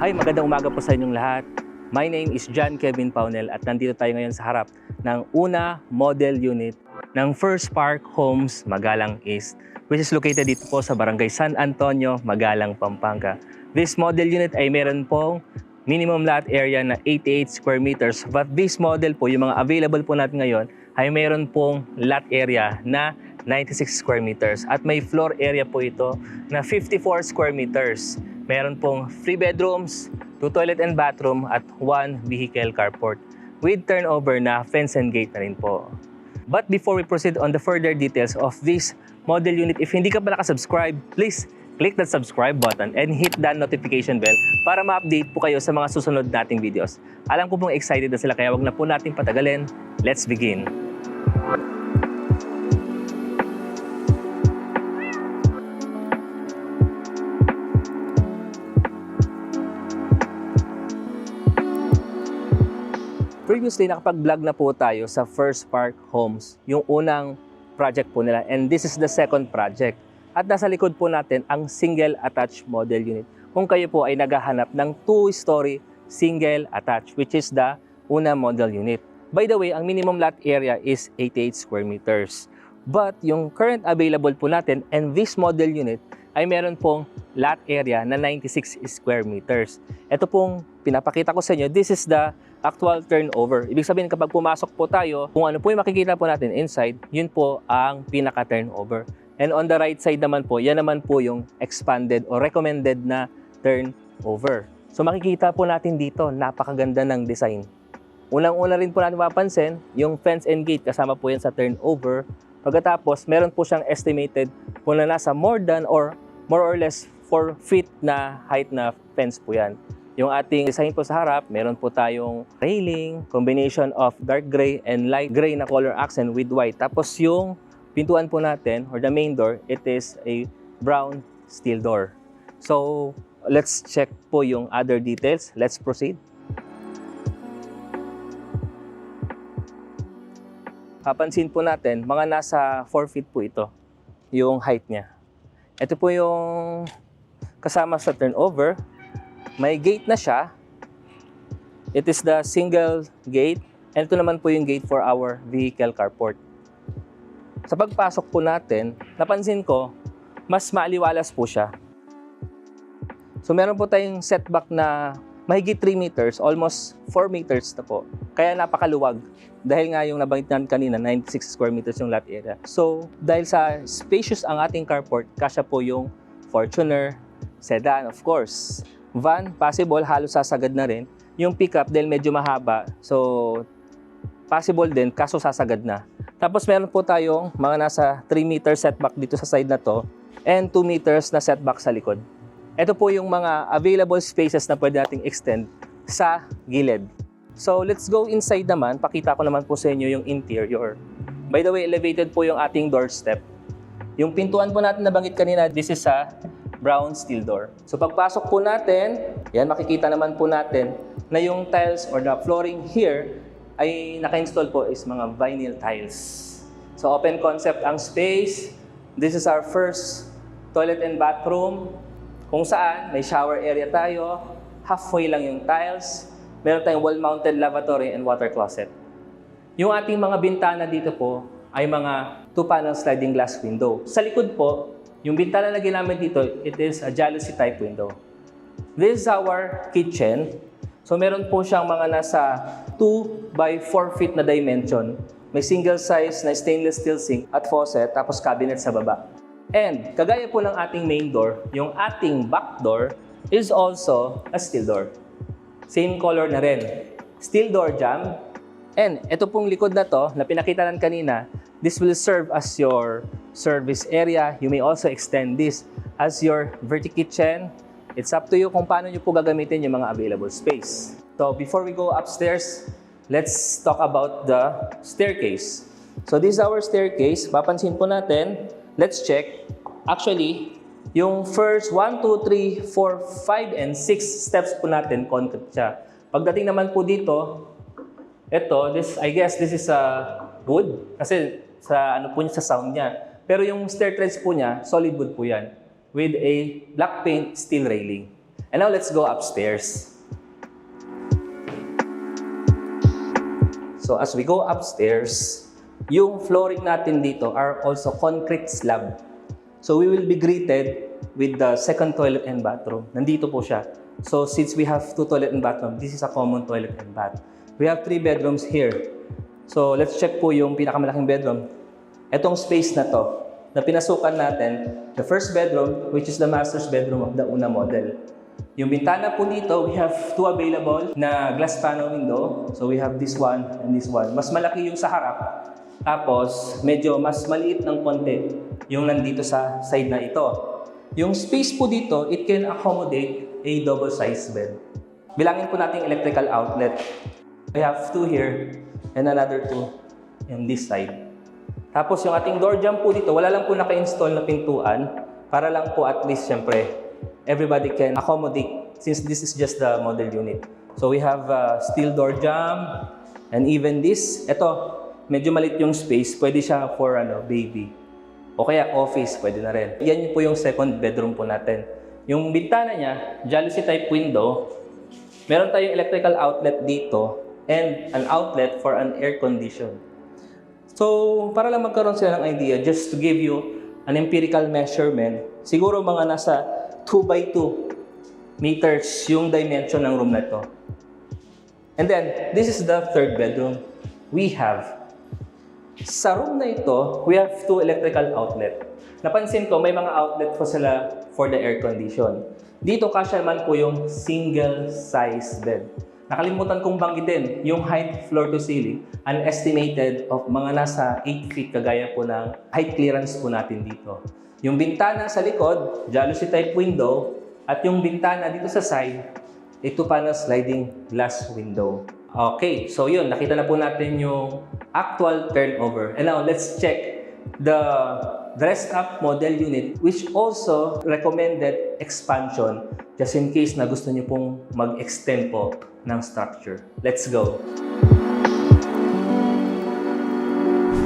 Hi, magandang umaga po sa inyong lahat. My name is John Kevin Paunel at nandito tayo ngayon sa harap ng una model unit ng First Park Homes, Magalang East, which is located dito po sa Barangay San Antonio, Magalang, Pampanga. This model unit ay meron pong minimum lot area na 88 square meters, but this model po, yung mga available po natin ngayon, ay meron pong lot area na 96 square meters at may floor area po ito na 54 square meters. Meron pong 3 bedrooms, 2 toilet and bathroom at 1 vehicle carport with turnover na fence and gate na rin po. But before we proceed on the further details of this model unit, if hindi ka pa nakasubscribe, please click that subscribe button and hit that notification bell para ma-update po kayo sa mga susunod nating videos. Alam ko pong excited na sila kaya wag na po natin patagalin. Let's begin! Previously, nakapag-vlog na po tayo sa First Park Homes, yung unang project po nila. And this is the second project. At nasa likod po natin ang single attached model unit. Kung kayo po ay naghahanap ng 2-story single attached, which is the una model unit. By the way, ang minimum lot area is 88 square meters. But yung current available po natin and this model unit ay meron pong lot area na 96 square meters. Ito pong pinapakita ko sa inyo, this is the actual turnover. Ibig sabihin kapag pumasok po tayo, kung ano po yung makikita po natin inside, yun po ang pinaka-turnover. And on the right side naman po, yan naman po yung expanded or recommended na turnover. So makikita po natin dito, napakaganda ng design. Unang-una rin po natin mapapansin, yung fence and gate kasama po yan sa turnover. Pagkatapos, meron po siyang estimated kung na nasa more or less 4 feet na height na fence po yan. Yung ating design po sa harap, meron po tayong railing, combination of dark gray and light gray na color accent with white. Tapos yung pintuan po natin, or the main door, it is a brown steel door. So, let's check po yung other details. Let's proceed. Papansin po natin, mga nasa 4 feet po ito, yung height niya. Ito po yung kasama sa turnover. May gate na siya. It is the single gate. And ito naman po yung gate for our vehicle carport. Sa pagpasok po natin, napansin ko, mas maaliwalas po siya. So meron po tayong setback na mahigit 3 meters, almost 4 meters na po. Kaya napakaluwag. Dahil nga yung nabanggit natin kanina, 96 square meters yung lot area. So dahil sa spacious ang ating carport, kasya po yung Fortuner, sedan of course. Van, possible, halos sasagad na rin. Yung pickup, dahil medyo mahaba, so possible din, kaso sasagad na. Tapos meron po tayong mga nasa 3 meter setback dito sa side na to and 2 meters na setback sa likod. Ito po yung mga available spaces na pwede nating extend sa gilid. So let's go inside naman. Pakita ko naman po sa inyo yung interior. By the way, elevated po yung ating doorstep. Yung pintuan po natin nabanggit kanina, this is a brown steel door. So pagpasok po natin, yan makikita naman po natin na yung tiles or the flooring here ay naka-install po is mga vinyl tiles. So open concept ang space. This is our first toilet and bathroom kung saan may shower area tayo. Halfway lang yung tiles. Meron tayong wall-mounted lavatory and water closet. Yung ating mga bintana dito po ay mga 2-panel sliding glass window. Sa likod po, yung bintana na ginamit dito, it is a jalousie type window. This is our kitchen. So meron po siyang mga nasa 2 by 4 feet na dimension. May single size na stainless steel sink at faucet, tapos cabinet sa baba. And kagaya po ng ating main door, yung ating back door is also a steel door. Same color na rin. Steel door jamb. And ito pong likod na to, na pinakita natin kanina, this will serve as your service area. You may also extend this as your verti kitchen. It's up to you kung paano nyo po gagamitin yung mga available space. So before we go upstairs, let's talk about the staircase. So this is our staircase. Papansin po natin, let's check. Actually, yung first 1, 2, 3, 4, 5, and 6 steps po natin, concrete siya. Pagdating naman po dito, I guess this is wood. Kasi sa ano po niya, sa sound niya. Pero yung stair treads po niya, solid wood po yan with a black paint steel railing. And now let's go upstairs. So as we go upstairs, yung flooring natin dito are also concrete slab. So we will be greeted with the second toilet and bathroom. Nandito po siya. So since we have 2 toilet and bathroom, this is a common toilet and bath. We have 3 bedrooms here. So let's check po yung pinakamalaking bedroom. Etong space na to, na pinasukan natin, the first bedroom, which is the master's bedroom of the Una model. Yung bintana po dito, we have 2 available na glass panel window. So we have this one and this one. Mas malaki yung sa harap. Tapos, medyo mas maliit ng konti yung nandito sa side na ito. Yung space po dito, it can accommodate a double-sized bed. Bilangin po natin electrical outlet. We have 2 here and another 2 in this side. Tapos yung ating door jamb po dito, wala lang po naka-install na pintuan para lang po at least syempre everybody can accommodate since this is just the model unit. So we have steel door jamb and even this, ito medyo maliit yung space, pwede siya for baby. O kaya office, pwede na rin. Yan po yung second bedroom po natin. Yung bintana niya, jalousie type window, meron tayong electrical outlet dito and an outlet for an air condition. So, para lang magkaroon sila ng idea, just to give you an empirical measurement, siguro mga nasa 2 by 2 meters yung dimension ng room na ito. And then, this is the third bedroom. Sa room na ito, we have 2 electrical outlet. Napansin ko, may mga outlet po sila for the air condition. Dito kasya naman po yung single size bed. Nakalimutan kong banggitin, yung height floor to ceiling, an estimated of mga nasa 8 feet kagaya po ng height clearance po natin dito. Yung bintana sa likod, jalousie type window, at yung bintana dito sa side, ito pa na sliding glass window. Okay, so yun, nakita na po natin yung actual turnover. And now, let's check the dressed up model unit, which also recommended expansion just in case na gusto nyo pong mag-extend po ng structure. Let's go!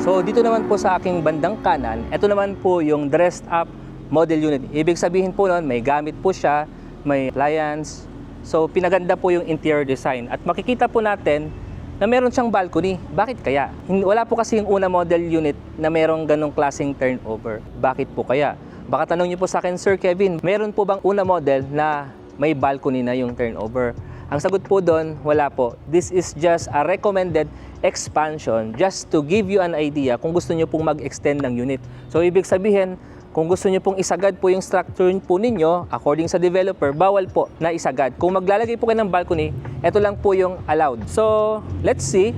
So dito naman po sa aking bandang kanan, ito naman po yung dressed up model unit. Ibig sabihin po nun, may gamit po siya, may appliance. So pinaganda po yung interior design. At makikita po natin na meron siyang balcony. Bakit kaya? Wala po kasi yung una model unit na merong ganong klaseng turnover. Bakit po kaya? Baka tanong niyo po sa akin, Sir Kevin, meron po bang una model na may balcony na yung turnover? Ang sagot po doon, wala po. This is just a recommended expansion just to give you an idea kung gusto niyo pong mag-extend ng unit. So ibig sabihin, kung gusto niyo pong isagad po yung structure po ninyo, according sa developer, bawal po na isagad. Kung maglalagay po kayo ng balcony, ito lang po yung allowed. So, let's see.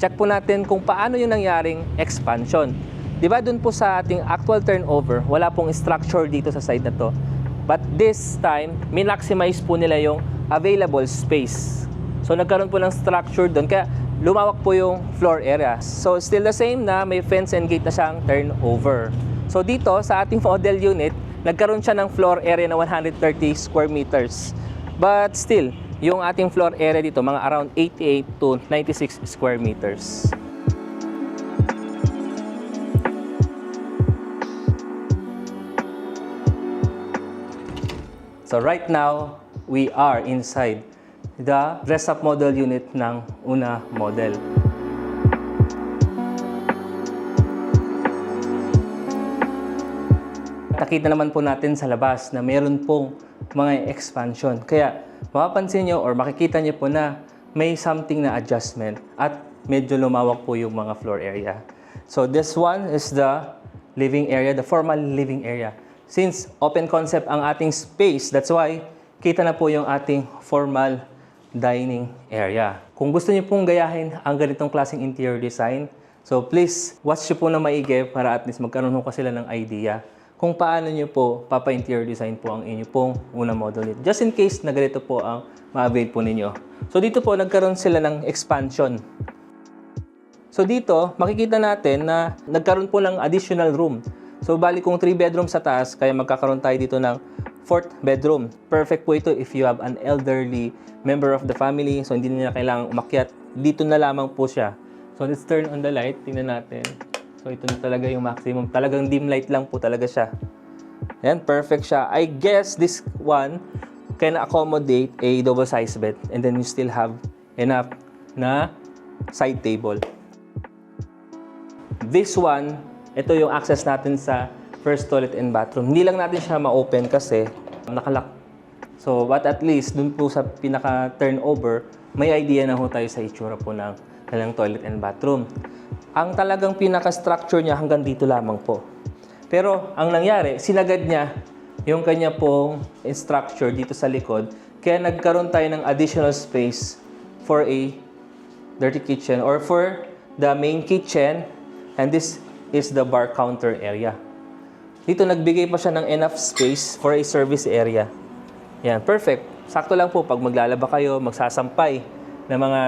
Check po natin kung paano yung nangyaring expansion. Diba dun po sa ating actual turnover, wala pong structure dito sa side na to. But this time, min-maximize po nila yung available space. So, nagkaroon po ng structure dun, kaya lumawak po yung floor area. So, still the same na may fence and gate na siyang turnover. So dito sa ating model unit, nagkaroon siya ng floor area na 130 square meters. But still, yung ating floor area dito, mga around 88 to 96 square meters. So right now, we are inside the dress-up model unit ng Una model. Nakita naman po natin sa labas na meron pong mga expansion. Kaya mapapansin nyo or makikita nyo po na may something na adjustment at medyo lumawak po yung mga floor area. So this one is the living area, the formal living area. Since open concept ang ating space, that's why kita na po yung ating formal dining area. Kung gusto niyo pong gayahin ang ganitong klaseng interior design, so please watch nyo po na maigi para at least magkaroon ko sila ng idea kung paano nyo po papa-interior design po ang inyo pong Una model unit. Just in case na ganito po ang ma-avail po ninyo. So dito po nagkaroon sila ng expansion. So dito makikita natin na nagkaroon po ng additional room. So bali kung 3 bedroom sa taas, kaya magkakaroon tayo dito ng 4th bedroom. Perfect po ito if you have an elderly member of the family. So hindi nila kailangang umakyat. Dito na lamang po siya. So let's turn on the light. Tingnan natin. So ito na talaga yung maximum. Talagang dim light lang po talaga siya. Yan, perfect siya. I guess this one can accommodate a double size bed and then you still have enough na side table. This one, ito yung access natin sa first toilet and bathroom. Hindi lang natin siya ma-open kasi nakalock. So, but at least dun po sa pinaka-turnover, may idea na ho tayo sa itsura po ng kanilang toilet and bathroom. Ang talagang pinaka-structure niya hanggang dito lamang po. Pero ang nangyari, sinagad niya yung kanya pong structure dito sa likod. Kaya nagkaroon tayo ng additional space for a dirty kitchen or for the main kitchen. And this is the bar counter area. Dito nagbigay pa siya ng enough space for a service area. Yan, perfect. Sakto lang po pag maglalaba kayo, magsasampay ng mga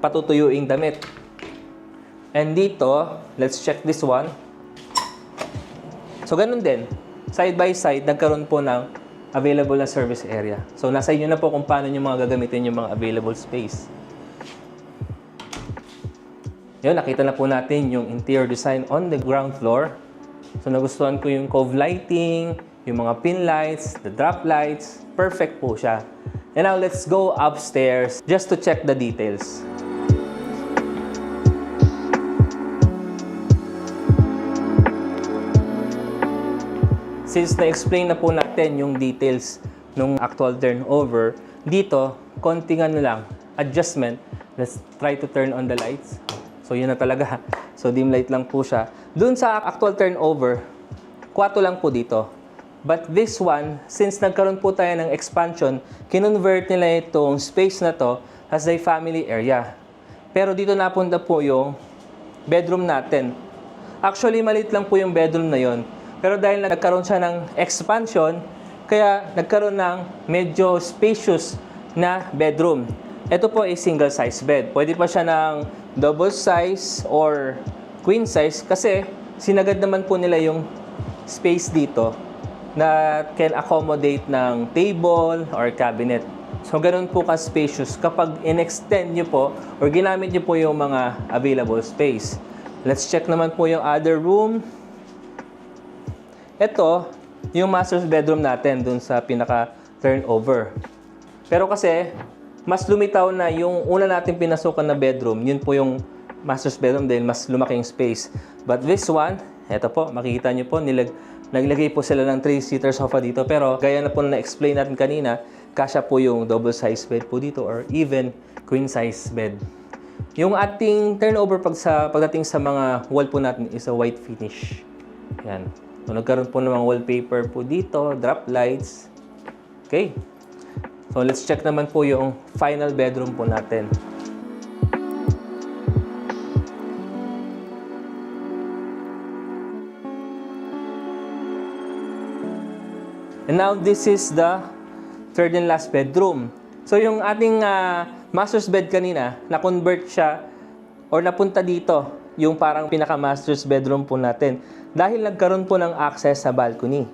patutuyuing damit. And dito, let's check this one. So, ganun din. Side by side, nagkaroon po ng available na service area. So, nasa inyo na po kung paano nyo mga gagamitin yung mga available space. Yun, nakita na po natin yung interior design on the ground floor. So, nagustuhan ko yung cove lighting, yung mga pin lights, the drop lights. Perfect po siya. And now, let's go upstairs just to check the details. Since na-explain na po natin yung details ng actual turnover, dito, konting ano lang, adjustment. Let's try to turn on the lights. So, yun na talaga. So, dim light lang po siya. Doon sa actual turnover, 4 lang po dito. But this one, since nagkaroon po tayo ng expansion, kinonvert nila itong space na to as a family area. Pero dito napunta po yung bedroom natin. Actually, maliit lang po yung bedroom na yon. Pero dahil nagkaroon siya ng expansion, kaya nagkaroon ng medyo spacious na bedroom. Ito po ay single size bed. Pwede pa siya ng double size or queen size kasi sinagad naman po nila yung space dito na can accommodate ng table or cabinet. So, ganun po ka-spacious kapag in-extend nyo po or ginamit nyo po yung mga available space. Let's check naman po yung other room. Ito, yung master's bedroom natin dun sa pinaka-turnover. Pero kasi, mas lumitaw na yung una natin pinasukan na bedroom, yun po yung master's bedroom dahil mas lumaki yung space. But this one, eto po, makikita nyo po, naglagay po sila ng 3-seater sofa dito. Pero gaya na po na-explain natin kanina, kasya po yung double size bed po dito or even queen size bed. Yung ating turnover pagdating sa mga wall po natin is a white finish. Yan. So, nagkaroon po ng mga wallpaper po dito, drop lights. Okay. So, let's check naman po yung final bedroom po natin. And now, this is the third and last bedroom. So, yung ating master's bed kanina, na-convert siya or napunta dito, yung parang pinaka-master's bedroom po natin. Dahil nagkaroon po ng access sa balcony.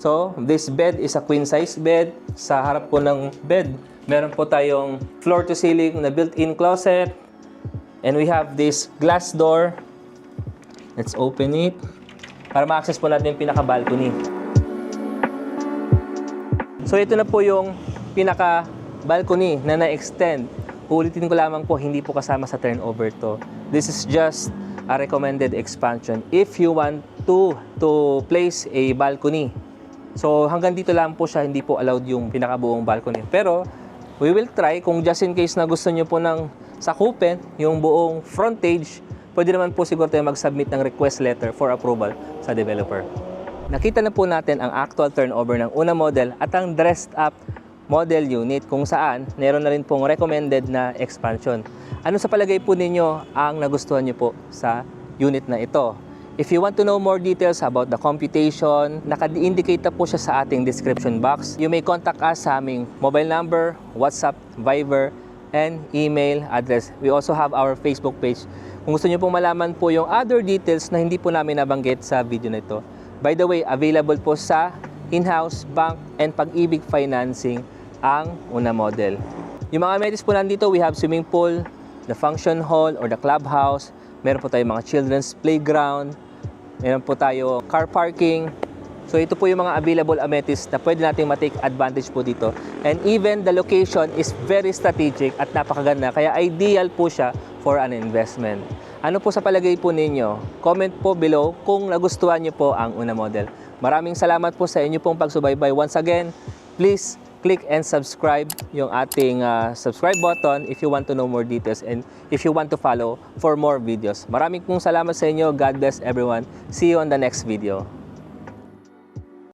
So, this bed is a queen size bed. Sa harap po ng bed, meron po tayong floor to ceiling na built-in closet. And we have this glass door. Let's open it. Para ma-access po natin yung pinaka-balcony. So, ito na po yung pinaka-balcony na na-extend. Ulitin ko lamang po, hindi po kasama sa turnover to. This is just a recommended expansion if you want to place a balcony. So, hanggang dito lang po siya, hindi po allowed yung pinakabuong balcony. Pero, we will try, kung just in case na gusto nyo po ng sakupin, yung buong frontage, pwede naman po siguro tayo mag-submit ng request letter for approval sa developer. Nakita na po natin ang actual turnover ng unang model at ang dressed up model unit kung saan meron na rin pong recommended na expansion. Ano sa palagay po ninyo ang nagustuhan nyo po sa unit na ito? If you want to know more details about the computation, naka-indicate na po siya sa ating description box. You may contact us sa aming mobile number, WhatsApp, Viber, and email address. We also have our Facebook page. Kung gusto nyo pong malaman po yung other details na hindi po namin nabanggit sa video na ito. By the way, available po sa in-house, bank, and Pag-ibig financing ang una model. Yung mga amenities po nandito, we have swimming pool, the function hall or the clubhouse. Meron po tayong mga children's playground. Meron po tayo car parking. So ito po yung mga available amenities na pwede nating matake advantage po dito. And even the location is very strategic at napakaganda. Kaya ideal po siya for an investment. Ano po sa palagay po ninyo? Comment po below kung nagustuhan niyo po ang Una Model. Maraming salamat po sa inyo pong pagsubaybay. Once again, please click and subscribe yung ating subscribe button if you want to know more details and if you want to follow for more videos. Maraming pong salamat sa inyo. God bless everyone. See you on the next video.